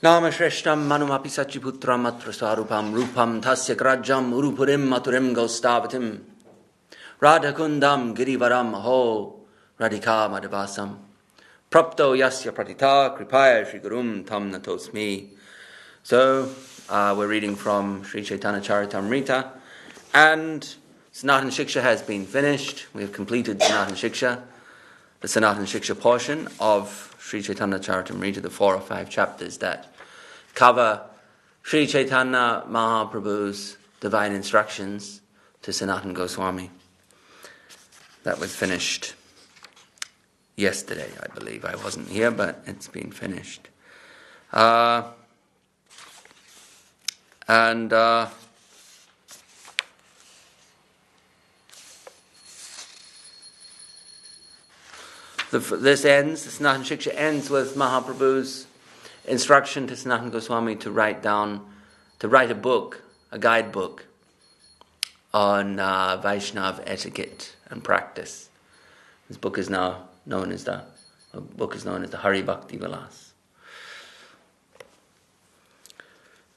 Nama Shreshtam Manumapi Sachiputram Atra Sarupam Rupam Tasya Grajam Urupurim Maturim Gostavatim Radhakundam Girivaram Ho Radhika Madhavasam Prapto Yasya Pratita Kripaya Shri Gurum Tam Natosmi. So, we're reading from Sri Chaitanya Charitamrita, and Sanatan Shiksha has been finished. We have completed Sanatan Shiksha, the Sanatan Shiksha portion of Sri Chaitanya Charitamrita, the 4 or 5 chapters that cover Sri Chaitanya Mahaprabhu's divine instructions to Sanatan Goswami. That was finished yesterday, I believe. I wasn't here, but it's been finished. This ends, the Sanatan Shiksha ends with Mahaprabhu's instruction to Sanatan Goswami to write a book, a guidebook on Vaishnav etiquette and practice. This book is now known as the Hari Bhakti Vilas.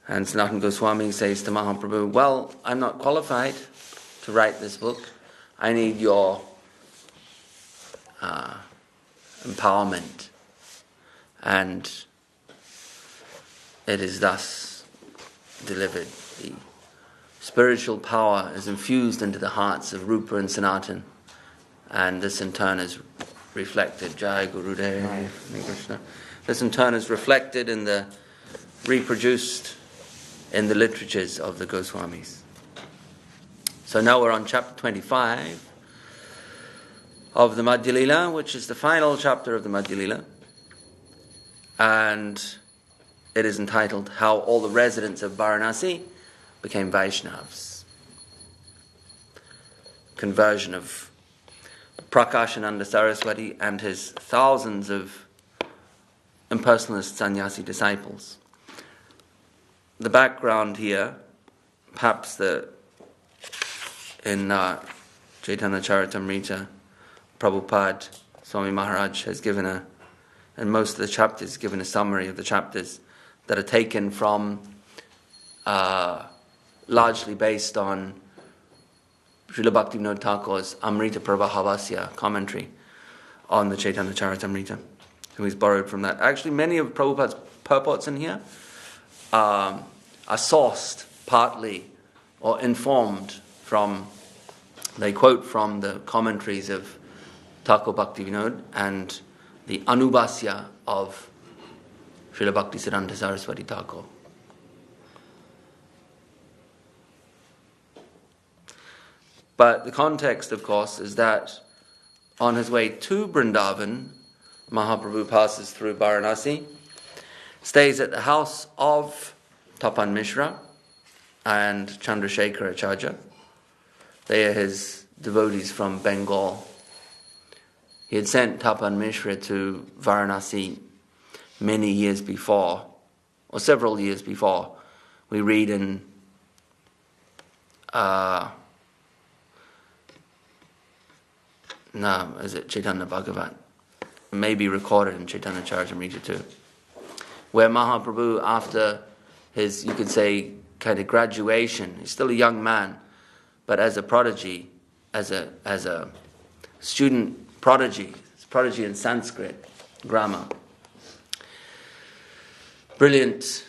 And Sanatan Goswami says to Mahaprabhu, well, I'm not qualified to write this book. I need your empowerment. And it is thus delivered. The spiritual power is infused into the hearts of Rupa and Sanatan, and this in turn is reflected. Jai Gurudev Krishna. This in turn is reflected in reproduced in the literatures of the Goswamis. So now we're on chapter 25 of the Madhya Lila, which is the final chapter of the Madhya Lila, and it is entitled How All the Residents of Varanasi Became Vaishnavas. Conversion of Prakashananda Saraswati and his thousands of impersonalist sannyasi disciples. The background here, perhaps in Chaitanya Charitamrita, Prabhupada, Swami Maharaj has given in most of the chapters, given a summary of the chapters that are taken from, largely based on Srila Bhaktivinoda Thakur's Amrita Prabhahavasya commentary on the Chaitanya Charitamrita. So he's borrowed from that. Actually, many of Prabhupada's purports in here are sourced partly or informed from, they quote from the commentaries of Thakur Bhaktivinoda and the Anubhasya of Srila Bhaktisiddhanta Saraswati Thakur. But the context, of course, is that on his way to Vrindavan, Mahaprabhu passes through Varanasi, stays at the house of Tapan Mishra and Chandrasekhar Acharya. They are his devotees from Bengal. He had sent Tapan Mishra to Varanasi many years before, or several years before. We read in Chaitanya Bhagavat? It may be recorded in Chaitanya Charitamrita too, where Mahaprabhu, after his, you could say, kind of graduation, he's still a young man, but as a prodigy, as a student prodigy in Sanskrit grammar, brilliant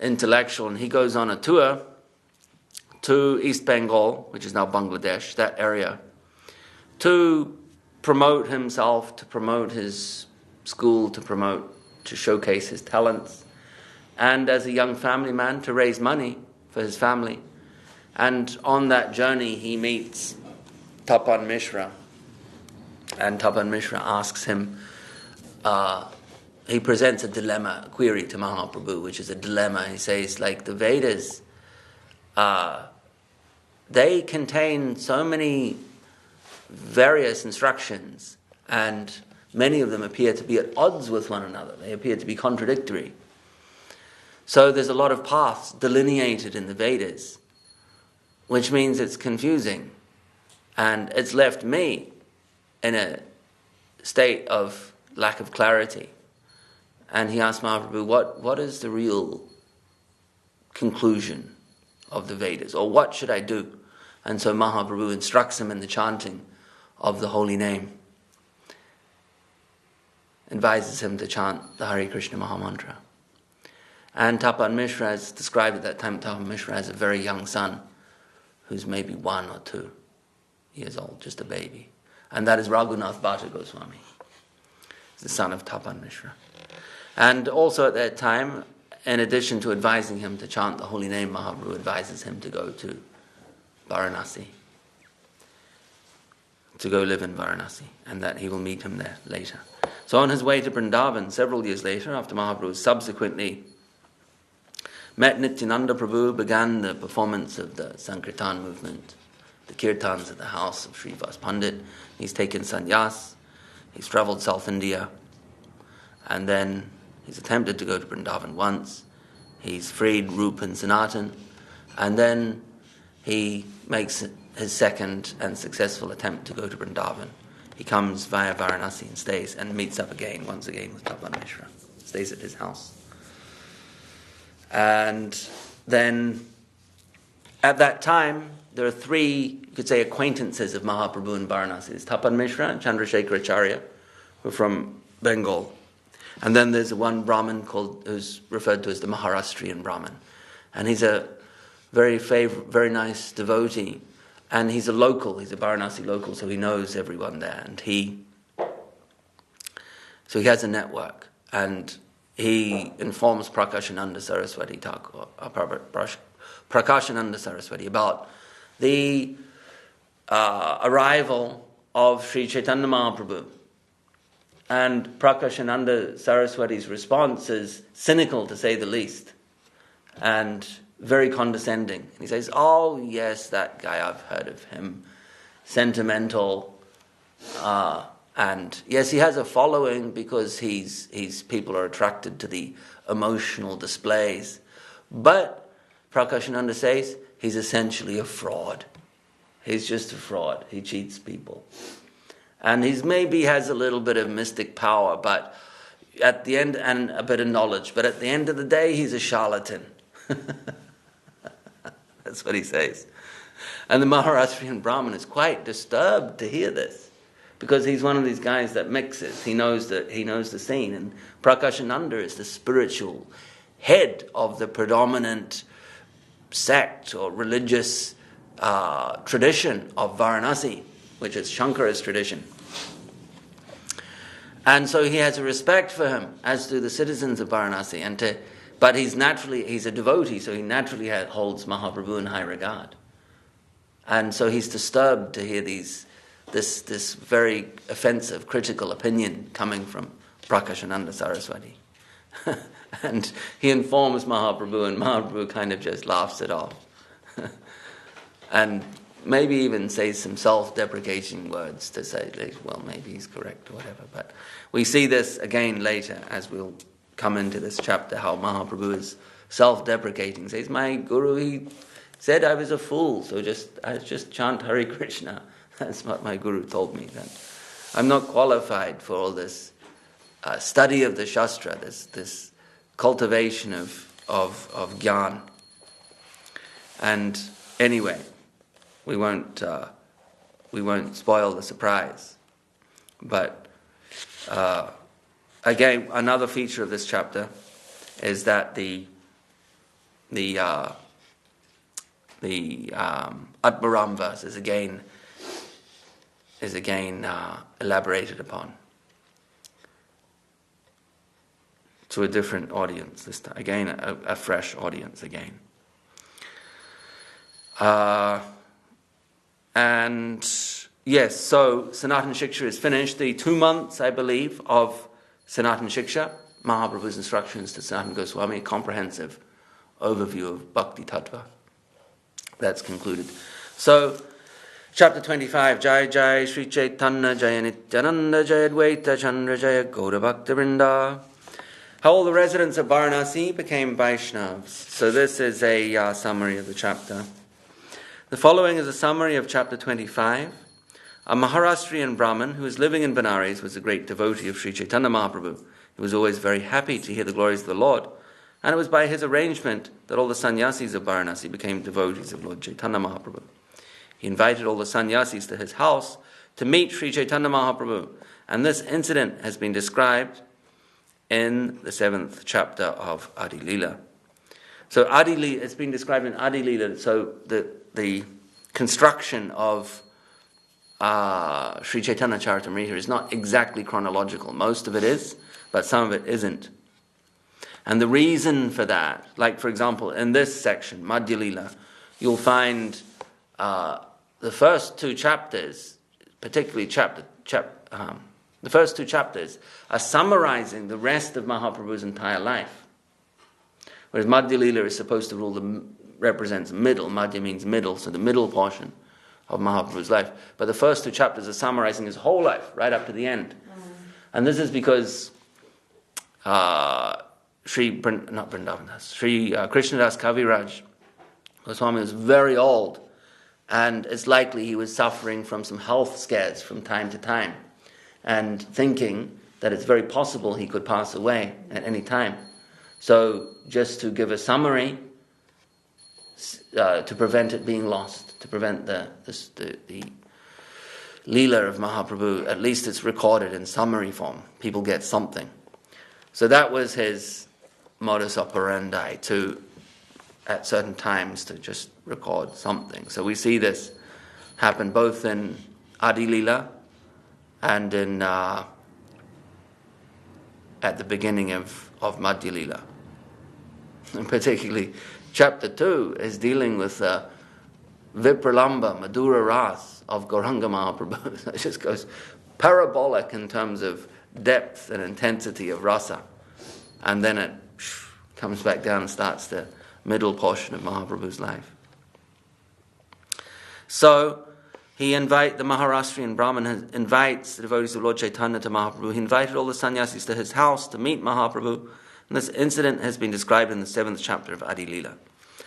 intellectual, and he goes on a tour to East Bengal, which is now Bangladesh, that area, to promote himself, to promote his school, to showcase his talents, and as a young family man, to raise money for his family. And on that journey, he meets Tapan Mishra, and Tapan Mishra asks him, he presents a query to Mahaprabhu, which is a dilemma. He says, like the Vedas, they contain so many various instructions, and many of them appear to be at odds with one another. They appear to be contradictory. So there's a lot of paths delineated in the Vedas, which means it's confusing. And it's left me in a state of lack of clarity. And he asked Mahaprabhu, what is the real conclusion of the Vedas? Or what should I do? And so Mahaprabhu instructs him in the chanting of the holy name, advises him to chant the Hare Krishna Mahamantra. And Tapan Mishra is described at that time, Tapan Mishra as a very young son, who's maybe 1 or 2 years old, just a baby. And that is Raghunath Bhatta Goswami, the son of Tapan Mishra. And also at that time, in addition to advising him to chant the holy name, Mahaprabhu advises him to go to Varanasi, to go live in Varanasi, and that he will meet him there later. So on his way to Vrindavan, several years later, after Mahaprabhu subsequently met Nityananda Prabhu, began the performance of the Sankirtan movement, the kirtans at the house of Srivas Pandit. He's taken sannyas, he's travelled South India, and then he's attempted to go to Vrindavan once. He's freed Rup and Sanatan, and then he makes his second and successful attempt to go to Vrindavan. He comes via Varanasi and stays and meets up once again with Tapan Mishra. Stays at his house. And then at that time, there are 3, you could say, acquaintances of Mahaprabhu in Varanasi. There's Tapan Mishra and Chandrasekhar Acharya, who are from Bengal. And then there's one Brahmin who's referred to as the Maharashtrian Brahmin. And he's a very nice devotee. And he's a local, he's a Varanasi local, so he knows everyone there. And so he has a network. And he informs Prakashananda Saraswati Thakur, Prakashananda Saraswati, about the arrival of Sri Chaitanya Mahaprabhu. And Prakashananda Saraswati's response is cynical, to say the least, and very condescending. And he says, "Oh yes, that guy, I've heard of him, sentimental, and yes, he has a following because he's people are attracted to the emotional displays. But Prakashananda says he's essentially a fraud. He's just a fraud. He cheats people, and he's maybe has a little bit of mystic power, but at the end, and a bit of knowledge. But at the end of the day, he's a charlatan." That's what he says. And the Maharashtrian Brahmin is quite disturbed to hear this, because he's one of these guys that mixes. He knows the scene. And Prakashananda is the spiritual head of the predominant sect or religious tradition of Varanasi, which is Shankara's tradition. And so he has a respect for him, as do the citizens of Varanasi, but he's a devotee, so he naturally holds Mahaprabhu in high regard. And so he's disturbed to hear this very offensive, critical opinion coming from Prakashananda Saraswati. And he informs Mahaprabhu, and Mahaprabhu kind of just laughs it off. And maybe even says some self-deprecating words to say, well, maybe he's correct or whatever. But we see this again later, as we'll come into this chapter, how Mahaprabhu is self-deprecating. He says, my guru, he said I was a fool, so I just chant Hare Krishna. That's what my guru told me. That I'm not qualified for all this study of the Shastra, this cultivation of Gyan. And anyway, we won't spoil the surprise. But again, another feature of this chapter is that the Atmaram verse is again elaborated upon to a different audience this time. Again, a fresh audience again. And yes, so Sanatana Shiksha is finished. The 2 months, I believe, of Sanatana Shiksha, Mahaprabhu's instructions to Sanatana Goswami, a comprehensive overview of Bhakti Tattva. That's concluded. So, chapter 25, Jai Jai Sri Chaitanya Jaya Nityananda Jaya Dvaita Chandra Jaya Gaura Bhakta Vrinda. How all the residents of Varanasi became Vaishnavas. So this is a summary of the chapter. The following is a summary of chapter 25. A Maharashtrian Brahmin who was living in Benares was a great devotee of Sri Chaitanya Mahaprabhu. He was always very happy to hear the glories of the Lord, and it was by his arrangement that all the sannyasis of Varanasi became devotees of Lord Chaitanya Mahaprabhu. He invited all the sannyasis to his house to meet Sri Chaitanya Mahaprabhu, and this incident has been described in the 7th chapter of Adi Leela. So Adi Leela, it's been described in Adi Leela, so the construction of Sri Chaitanya Charitamrita is not exactly chronological. Most of it is, but some of it isn't. And the reason for that, like for example, in this section, Madhya Leela, you'll find the first two chapters, particularly the first two chapters, are summarizing the rest of Mahaprabhu's entire life. Whereas Madhya Leela is supposed to represents middle. Madhya means middle, so the middle portion of Mahaprabhu's life. But the first two chapters are summarizing his whole life, right up to the end. And this is because Sri Krishnadas Kaviraj Goswami was very old, and it's likely he was suffering from some health scares from time to time, and thinking that it's very possible he could pass away at any time. So just to give a summary, to prevent it being lost, to prevent the Leela of Mahaprabhu, at least it's recorded in summary form. People get something. So that was his modus operandi, to, at certain times, to just record something. So we see this happen both in Adi Leela and in at the beginning of Madhya Leela. And particularly, chapter 2 is dealing with Vipralamba, Madhura Ras of Gauranga Mahaprabhu. So it just goes parabolic in terms of depth and intensity of rasa. And then it comes back down and starts the middle portion of Mahaprabhu's life. So the Maharashtrian Brahmin invites the devotees of Lord Chaitanya to Mahaprabhu. He invited all the sannyasis to his house to meet Mahaprabhu. And this incident has been described in the 7th chapter of Adi Leela.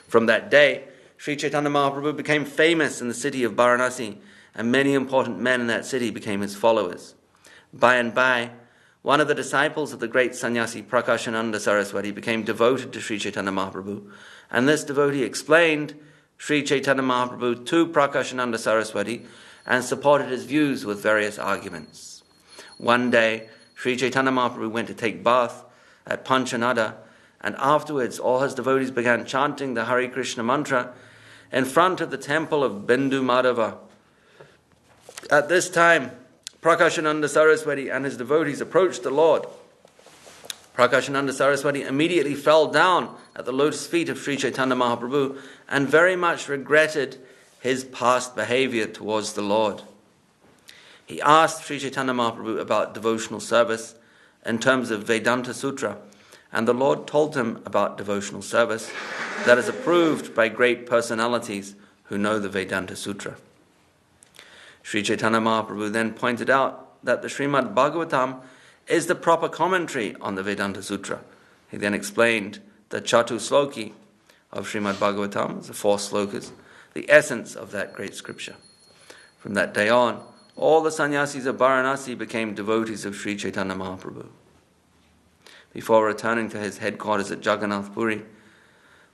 From that day, Sri Chaitanya Mahaprabhu became famous in the city of Varanasi, and many important men in that city became his followers. By and by, one of the disciples of the great sannyasi Prakashananda Saraswati became devoted to Sri Chaitanya Mahaprabhu, and this devotee explained Sri Chaitanya Mahaprabhu to Prakashananda Saraswati and supported his views with various arguments. One day, Sri Chaitanya Mahaprabhu went to take bath at Panchanada, and afterwards all his devotees began chanting the Hare Krishna mantra in front of the temple of Bindu Madhava. At this time, Prakashananda Saraswati and his devotees approached the Lord. Prakashananda Saraswati immediately fell down at the lotus feet of Sri Chaitanya Mahaprabhu and very much regretted his past behavior towards the Lord. He asked Sri Chaitanya Mahaprabhu about devotional service in terms of Vedanta Sutra, and the Lord told him about devotional service that is approved by great personalities who know the Vedanta Sutra. Sri Chaitanya Mahaprabhu then pointed out that the Srimad Bhagavatam is the proper commentary on the Vedanta Sutra. He then explained the Chatu Sloki of Srimad Bhagavatam, the 4 slokas, the essence of that great scripture. From that day on, all the sannyasis of Varanasi became devotees of Sri Chaitanya Mahaprabhu. Before returning to his headquarters at Jagannath Puri,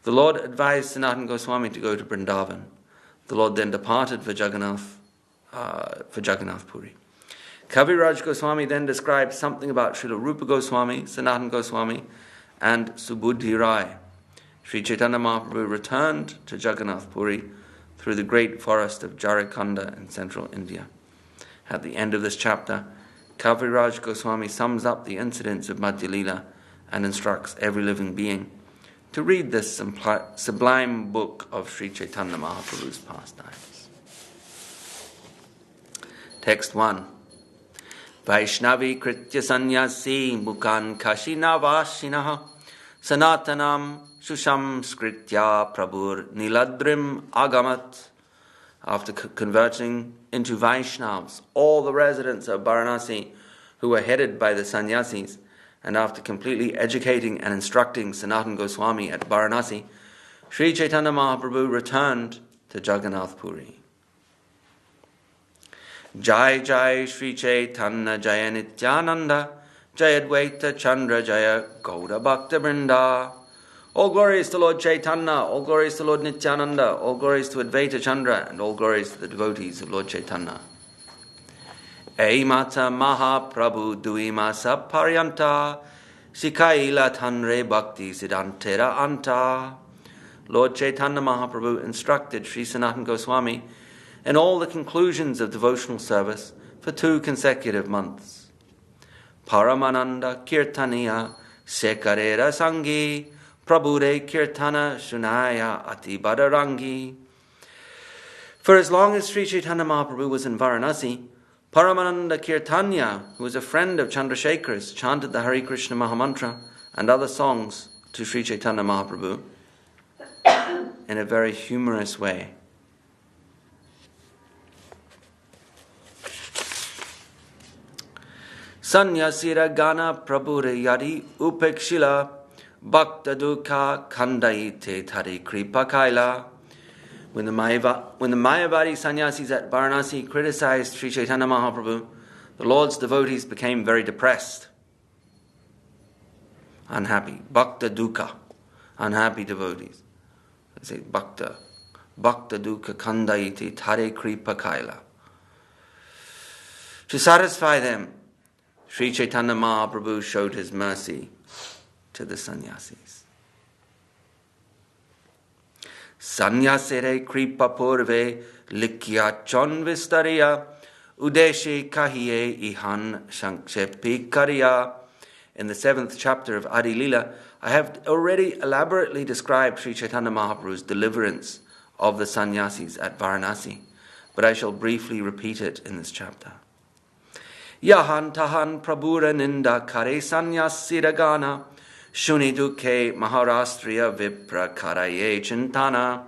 the Lord advised Sanatana Goswami to go to Vrindavan. The Lord then departed for Jagannath Puri. Kaviraj Goswami then described something about Srila Rupa Goswami, Sanatana Goswami, and Subudhi Rai. Sri Chaitanya Mahaprabhu returned to Jagannath Puri through the great forest of Jharkhand in central India. At the end of this chapter, Kaviraj Goswami sums up the incidents of Madhya Leela and instructs every living being to read this sublime book of Sri Chaitanya Mahaprabhu's pastimes. Text 1. Vaishnavi kritya sanyasi mukhan kashina vashinaha sanatanam sushamskritya prabhur niladrim agamat. After converting into Vaishnavas all the residents of Varanasi who were headed by the sannyasis, and after completely educating and instructing Sanatana Goswami at Varanasi, Sri Chaitanya Mahaprabhu returned to Jagannath Puri. Jai Jai Sri Chaitanya Jaya Nityananda Jaya Advaita Chandra Jaya Gauda Bhakta Vrinda. All glories to Lord Chaitanya, all glories to Lord Nityananda, all glories to Advaita Chandra, and all glories to the devotees of Lord Chaitanya. Eimata Mahaprabhu Duimasa Paryanta Sikaila Tanre Bhakti Siddhantera Anta. Lord Chaitanya Mahaprabhu instructed Sri Sanatana Goswami in all the conclusions of devotional service for 2 consecutive months. Paramananda Kirtaniya Sekarera Sangi Prabhure Kirtana Shunaya Ati Badarangi. For as long as Sri Chaitanya Mahaprabhu was in Varanasi, Paramananda Kirtanya, who was a friend of Chandrasekhar's, chanted the Hare Krishna Mahamantra and other songs to Sri Chaitanya Mahaprabhu in a very humorous way. Sanyasira Gana Prabhure Yadi Upekshila Bhakta Dukha Kandaite Tari Kripa Kaila. When the Mayavadi sannyasis at Varanasi criticized Sri Chaitanya Mahaprabhu, the Lord's devotees became very depressed, unhappy. Bhakta Dukha, unhappy devotees. They say Bhakta Dukha Kandaite Tare Kripa Kaila. To satisfy them, Sri Chaitanya Mahaprabhu showed his mercy to the sannyasis. Sannyasere kripa purve likya chon vistariya udeshe kahiye ihan shangshepi kariya. In the 7th chapter of Adi Lila, I have already elaborately described Sri Chaitanya Mahaprabhu's deliverance of the sannyasis at Varanasi, but I shall briefly repeat it in this chapter. Yahan tahan prabhura ninda kare sannyasiragana shuni duke Maharashtriya vipra karaye chintana.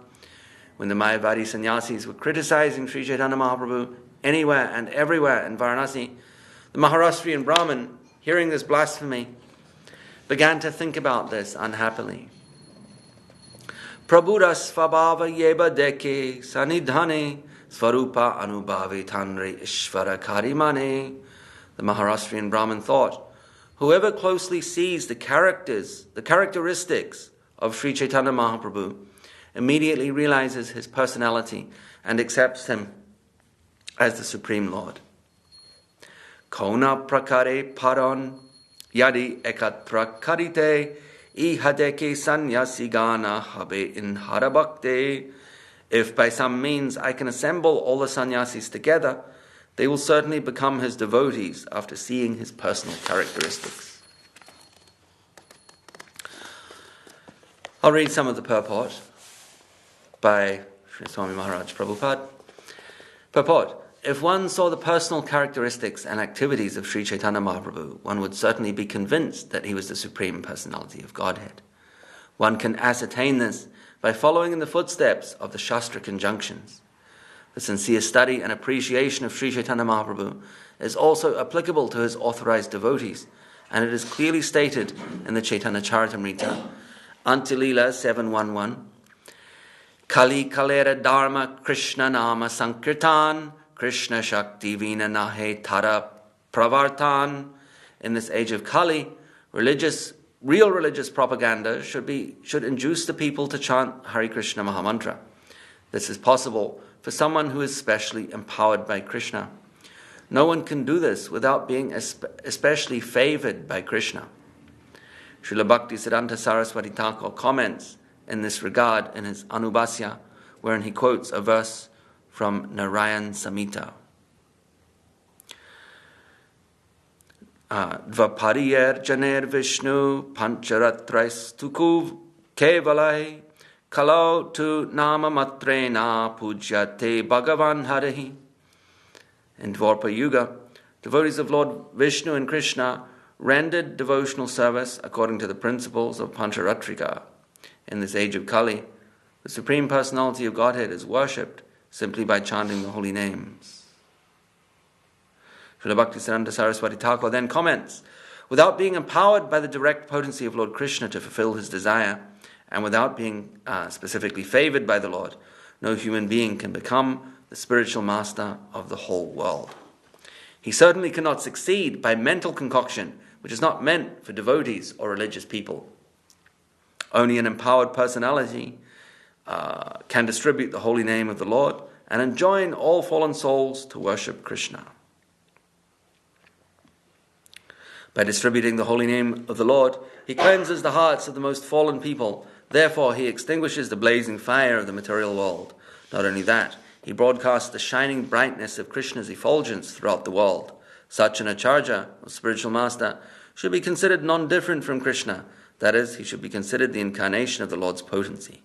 When the Mayavadi sannyasis were criticizing Sri Chaitanya Mahaprabhu anywhere and everywhere in Varanasi, the Maharashtrian Brahmin, hearing this blasphemy, began to think about this unhappily. Prabhura svabhava yeba deke sanidhane svarupa anubhave tanre ishvara karimane. The Maharashtrian Brahmin thought, whoever closely sees the characteristics of Sri Chaitanya Mahaprabhu immediately realizes his personality and accepts him as the Supreme Lord. Kona prakare paron yadi ekat prakarite ihadeke sanyasigana habe in harabhakte. If by some means I can assemble all the sannyasis together, they will certainly become his devotees after seeing his personal characteristics. I'll read some of the purport by Sri Swami Maharaj Prabhupada. Purport. If one saw the personal characteristics and activities of Sri Chaitanya Mahaprabhu, one would certainly be convinced that he was the Supreme Personality of Godhead. One can ascertain this by following in the footsteps of the Shastra conjunctions. The sincere study and appreciation of Sri Chaitanya Mahaprabhu is also applicable to his authorized devotees, and it is clearly stated in the Chaitanya Charitamrita, Antilila 7.11, Kali Kalera Dharma Krishna Nama Sankirtan, Krishna Shakti Vina Nahe Tara Pravartan. In this age of Kali, real religious propaganda should induce the people to chant Hare Krishna Mahamantra. This is possible for someone who is specially empowered by Krishna. No one can do this without being especially favored by Krishna. Srila Bhaktisiddhanta Saraswati Thakur comments in this regard in his Anubhasya, wherein he quotes a verse from Narayan Samhita. Dvapariyer janer Vishnu pancharatrais tukuv kevalai Kalau tu nama matrena pujyate Bhagavan Harihi. In Dwarpa Yuga, devotees of Lord Vishnu and Krishna rendered devotional service according to the principles of Pancharatrika. In this age of Kali, the Supreme Personality of Godhead is worshipped simply by chanting the holy names. Srila Bhaktisiddhanta Saraswati Thakur then comments, without being empowered by the direct potency of Lord Krishna to fulfill his desire, and without being specifically favored by the Lord, no human being can become the spiritual master of the whole world. He certainly cannot succeed by mental concoction, which is not meant for devotees or religious people. Only an empowered personality can distribute the holy name of the Lord and enjoin all fallen souls to worship Krishna. By distributing the holy name of the Lord, he cleanses the hearts of the most fallen people. Therefore, he extinguishes the blazing fire of the material world. Not only that, he broadcasts the shining brightness of Krishna's effulgence throughout the world. Such an acharya, or spiritual master, should be considered non-different from Krishna. That is, he should be considered the incarnation of the Lord's potency.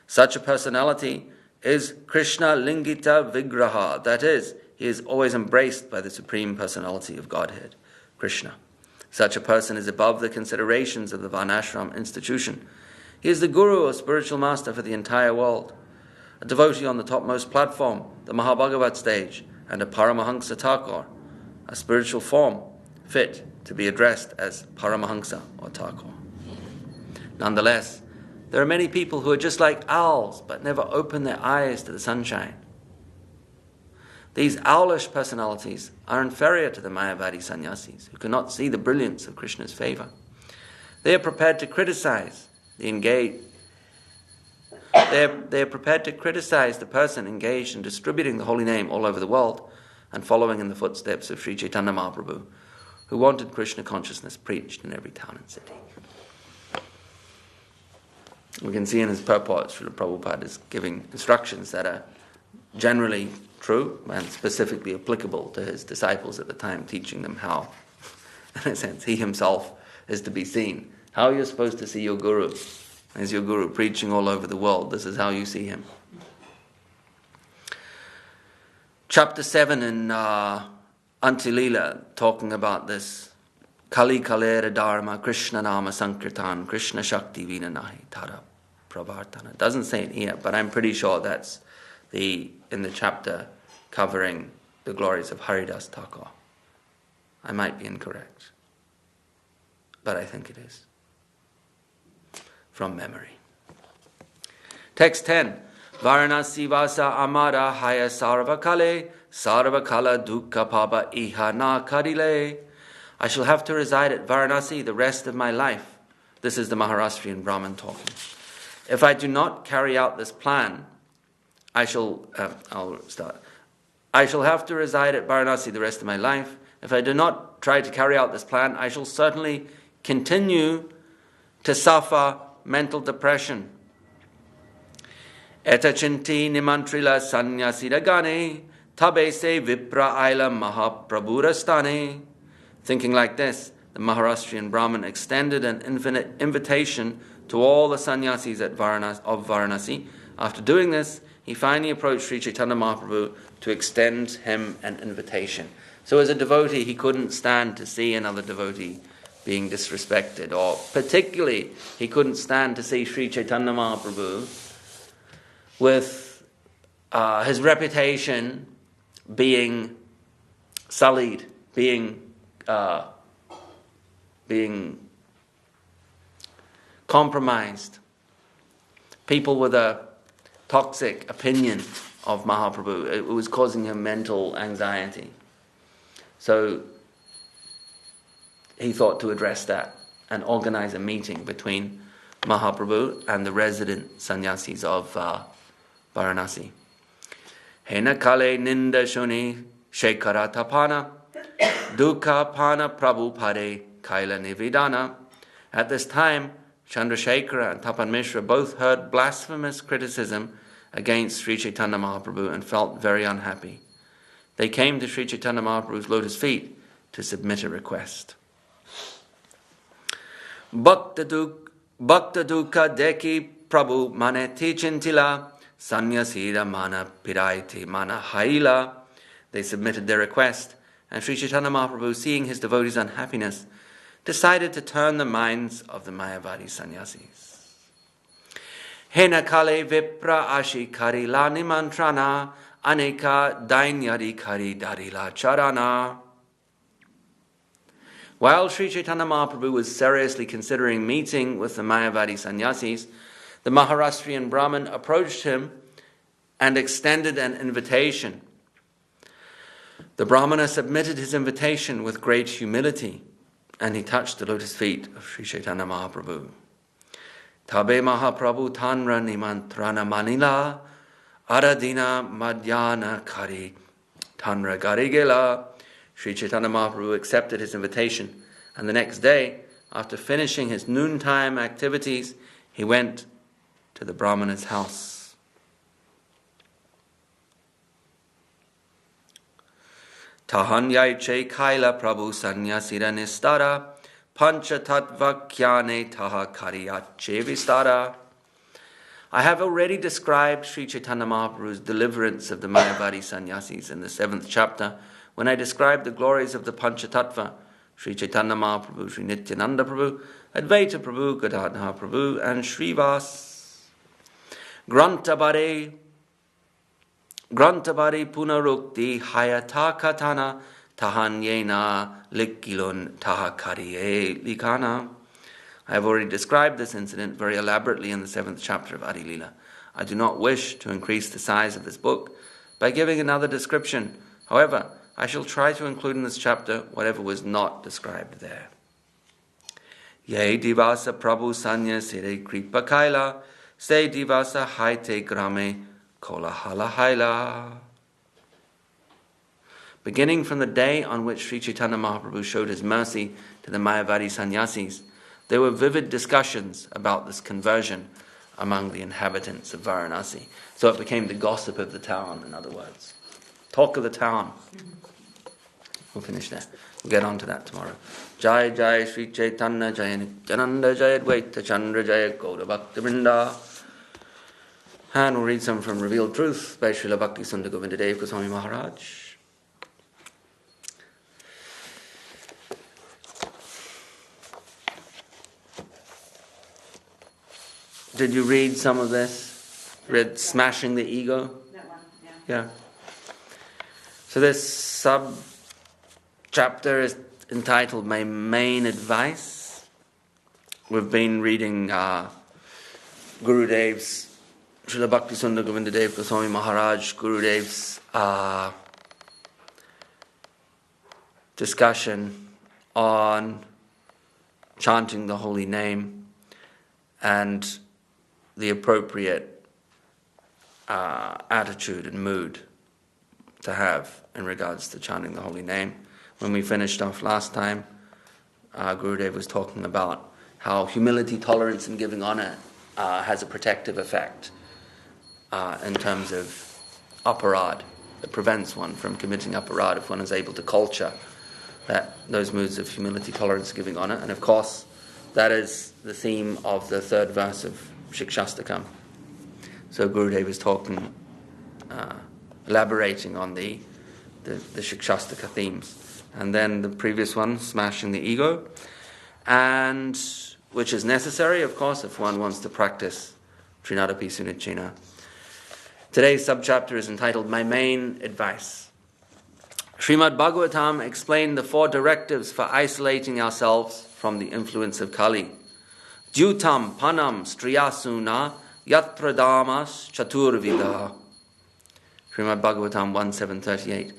Such a personality is Krishna Lingita Vigraha. That is, he is always embraced by the Supreme Personality of Godhead, Krishna. Such a person is above the considerations of the Varnashram institution. He is the guru or spiritual master for the entire world, a devotee on the topmost platform, the Mahabhagavat stage, and a Paramahansa Thakur, a spiritual form fit to be addressed as Paramahansa or Thakur. Nonetheless, there are many people who are just like owls but never open their eyes to the sunshine. These owlish personalities are inferior to the Mayavadi sannyasis who cannot see the brilliance of Krishna's favor. They are prepared to criticize the person engaged in distributing the holy name all over the world and following in the footsteps of Sri Chaitanya Mahaprabhu, who wanted Krishna consciousness preached in every town and city. We can see in his purport, Srila Prabhupada is giving instructions that are generally true and specifically applicable to his disciples at the time, teaching them how, in a sense, he himself is to be seen. How you're supposed to see your guru. As your guru preaching all over the world, this is how you see him. Chapter 7 in Antilila, talking about this. Kali Kalera Dharma Krishna Nama Sankirtan Krishna Shakti Vina Nahi Tara Pravartana. Doesn't say it here, but I'm pretty sure that's in the chapter covering the glories of Haridas Thakur. I might be incorrect, but I think it is. From memory. Text 10. Varanasi Vasa Amara Haya Sarva Kale Sarva Kala Dukkha Paba Iha Na Karile. I shall have to reside at Varanasi the rest of my life. This is the Maharashtrian Brahmin talking. If I do not carry out this plan, I shall have to reside at Varanasi the rest of my life. If I do not try to carry out this plan, I shall certainly continue to suffer mental depression. Eta chinti nimantrila sanyasida gane tabe se vipra aila mahaprabhurastane. Thinking like this, the Maharashtrian Brahmin extended an infinite invitation to all the sannyasis of Varanasi. After doing this, he finally approached Sri Chaitanya Mahaprabhu to extend him an invitation. So as a devotee, he couldn't stand to see another devotee being disrespected, or particularly, he couldn't stand to see Sri Chaitanya Mahaprabhu with his reputation being sullied, being compromised. People with a toxic opinion of Mahaprabhu, it was causing him mental anxiety. So he thought to address that and organize a meeting between Mahaprabhu and the resident sannyasis of Varanasi. Hena kale ninda shuni shekara tapana dukkha pana prabhu pade kaila nivedana. At this time, Chandrasekhara and Tapan Mishra both heard blasphemous criticism against Sri Chaitanya Mahaprabhu and felt very unhappy. They came to Sri Chaitanya Mahaprabhu's lotus feet to submit a request. Bhakta dukkha deki prabhu maneti chintila sanyasira mana piraiti mana haila. They submitted their request, and Sri Chaitanya Mahaprabhu, seeing his devotees' unhappiness, decided to turn the minds of the Mayavadi sannyasis. Hena kale vipra ashi karila nimantrana aneka dainyari kari darila charana. While Sri Chaitanya Mahaprabhu was seriously considering meeting with the Mayavadi sannyasis, the Maharashtrian Brahmin approached him and extended an invitation. The Brahmana submitted his invitation with great humility, and he touched the lotus feet of Sri Chaitanya Mahaprabhu. Tabe Mahaprabhu Tanra Nimantrana Manila Aradina Madhyana Kari Tanra Garigela. Sri Chaitanya Mahaprabhu accepted his invitation, and the next day, after finishing his noontime activities, he went to the Brahmana's house. Tahanyai che kaila prabhu sanyasira nistara pancha tattva kyane taha kariyache vistara. I have already described Sri Chaitanya Mahaprabhu's deliverance of the Mayavadi sannyasis in the 7th chapter, when I described the glories of the Pancha Tattva, Sri Chaitanya Mahaprabhu, Sri Nityananda Prabhu, Advaita Prabhu, Gadadhar Prabhu, and Srivas. Grantabare punarukti hayata katana tahanyena likilun tahakariye likana. I have already described this incident very elaborately in the 7th chapter of Adi Lila. I do not wish to increase the size of this book by giving another description. However, I shall try to include in this chapter whatever was not described there. Ye divasa prabhu sanya sire kripa kaila, se divasa haite grame kolahala haila. Beginning from the day on which Sri Chaitanya Mahaprabhu showed his mercy to the Mayavadi sannyasis, there were vivid discussions about this conversion among the inhabitants of Varanasi. So it became the gossip of the town, in other words. Talk of the town. We'll finish there. We'll get on to that tomorrow. Jai Jai Sri Chaitanya Jai Nityananda Jai Advaita Chandra Jai Gaura Bhakta Vrinda. And we'll read some from Revealed Truth by Srila Bhakti Sundar Govinda Dev Goswami Maharaj. Did you read some of this? Read Smashing the Ego? That one, Yeah. So this sub-chapter is entitled My Main Advice. We've been reading Gurudev's, Srila Bhakti Sundar Govinda Dev Goswami Maharaj, Gurudev's discussion on chanting the holy name and the appropriate attitude and mood to have in regards to chanting the holy name. When we finished off last time, Gurudev was talking about how humility, tolerance, and giving honor has a protective effect in terms of aparad. It prevents one from committing aparad if one is able to culture those moods of humility, tolerance, giving honor. And of course, that is the theme of the 3rd verse of Shikshastakam. So Gurudev is talking, elaborating on the Shikshastaka themes. And then the previous one, smashing the ego, and which is necessary, of course, if one wants to practice Trinadapi Sunicina. Today's subchapter is entitled My Main Advice. Srimad Bhagavatam explained the 4 directives for isolating ourselves from the influence of Kali. Dhyutam panam striyasuna yatra damas chaturvidah. Srimad Bhagavatam 1.7.38.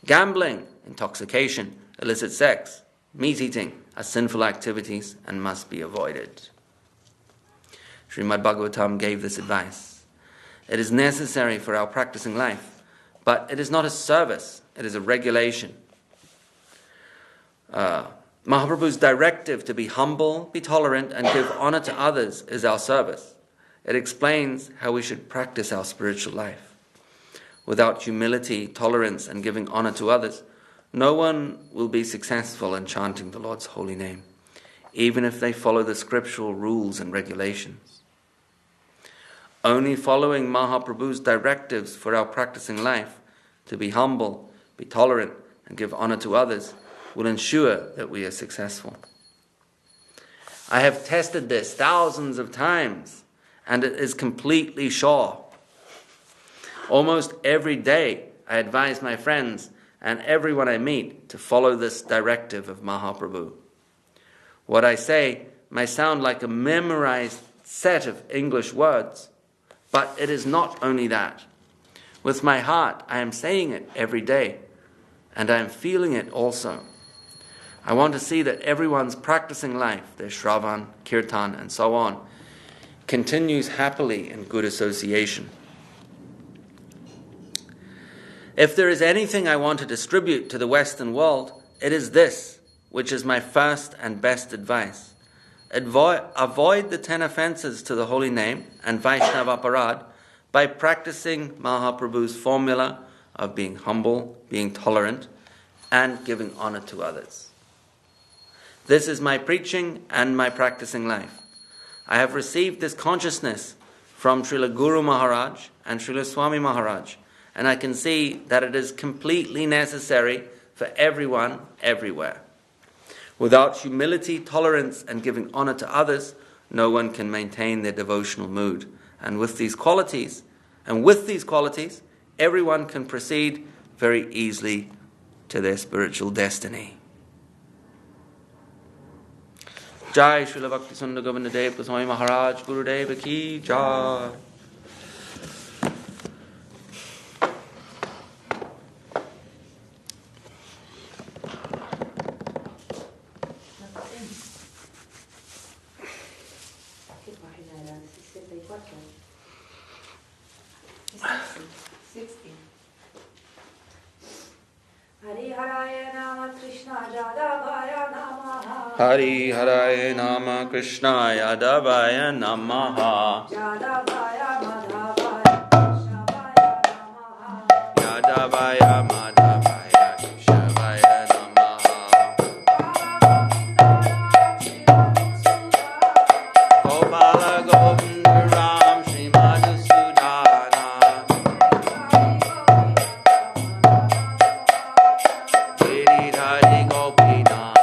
Gambling, intoxication, illicit sex, meat eating are sinful activities and must be avoided. Srimad Bhagavatam gave this advice. It is necessary for our practicing life, but it is not a service, it is a regulation. Mahaprabhu's directive to be humble, be tolerant, and give honor to others is our service. It explains how we should practice our spiritual life. Without humility, tolerance, and giving honor to others, no one will be successful in chanting the Lord's holy name, even if they follow the scriptural rules and regulations. Only following Mahaprabhu's directives for our practicing life, to be humble, be tolerant, and give honor to others, will ensure that we are successful. I have tested this thousands of times, and it is completely sure. Almost every day, I advise my friends and everyone I meet to follow this directive of Mahaprabhu. What I say may sound like a memorized set of English words, but it is not only that. With my heart, I am saying it every day, and I am feeling it also. I want to see that everyone's practicing life, their Shravan, Kirtan, and so on, continues happily in good association. If there is anything I want to distribute to the Western world, it is this, which is my first and best advice. Avoid the 10 offenses to the holy name and Vaishnava Aparad by practicing Mahaprabhu's formula of being humble, being tolerant, and giving honor to others. This is my preaching and my practicing life. I have received this consciousness from Srila Guru Maharaj and Srila Swami Maharaj, and I can see that it is completely necessary for everyone, everywhere. Without humility, tolerance, and giving honor to others, no one can maintain their devotional mood. And with these qualities, everyone can proceed very easily to their spiritual destiny. Jai Srila Bhakti Sundar Govinda Dev Goswami Maharaj Guru Deva Ki Jai. Hari Haraya Nama Krishna Yadavaya Namaha. Hari Haraya Nama Krishna Yadavaya Namaha. Yadavaya Madhavaya Keshavaya Namaha. Yadavaya Madhavaya Keshavaya Namaha. Gopala Govinda Ram Shri Madhusudana. Giridhari Gopinath.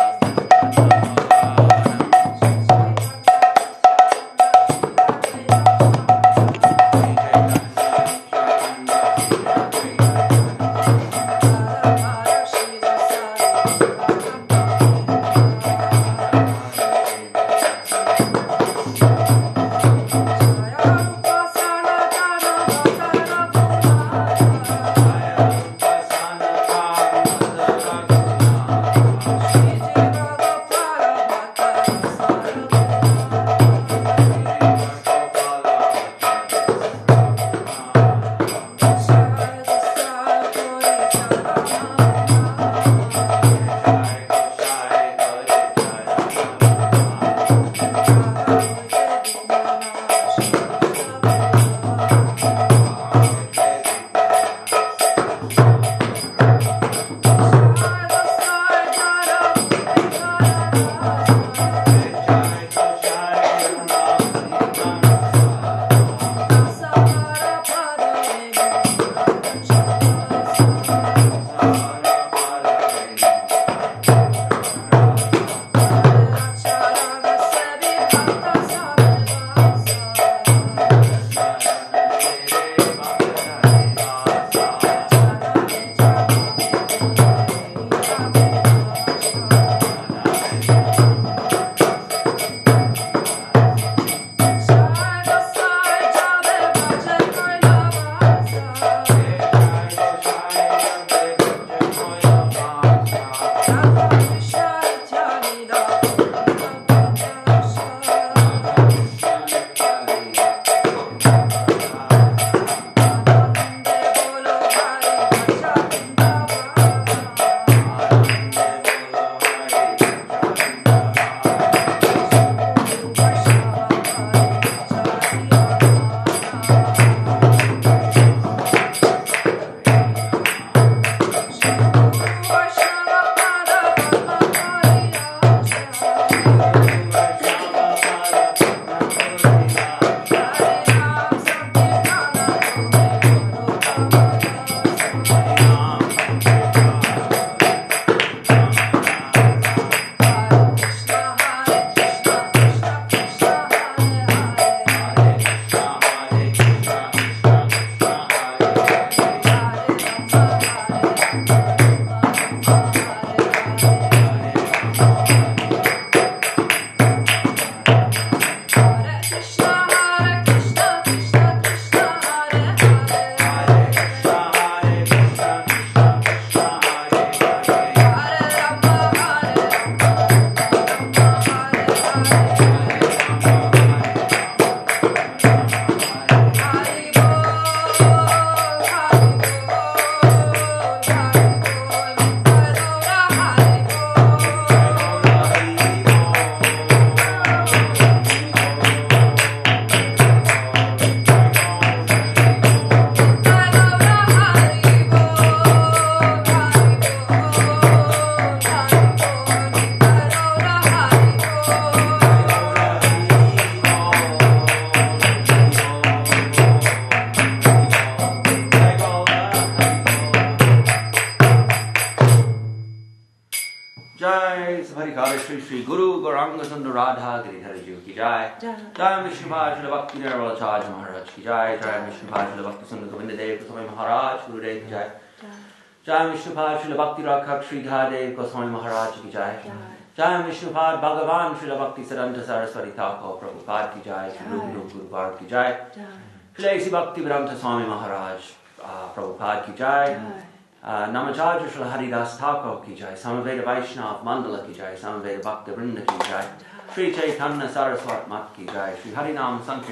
Radha Shri Shri Guru Gauranga Sundar Radha Giridhar Ji ki jai. Jai Vishnupada Srila Bhakti Nirmal Acharya Maharaj ki jai. Jai Vishnupada Srila Bhakti Sundar Govinda Dev Goswami Maharaj Gurudev ki jai. Jai Vishnupada Srila Bhakti Rakhak Sri Dhadev Goswami Maharaj ki jai. Jai Vishnupada Bhagavan Srila Bhakti Siddhanta Saraswati Thakur Prabhupada ki jai. Shri Guru Guru Bharat ki jai. Shri A.C. Bhakti Vedanta Swami Maharaj Prabhupada ki jai. Namacharya Shri Haridas Thakur ki jai. Samaveda Vaishnav Mandala ki jai. Samaveda Bhakta Vrinda ki jai. Shri Chaitanya Saraswat Mat ki jai. Shri Harinam Sankirtan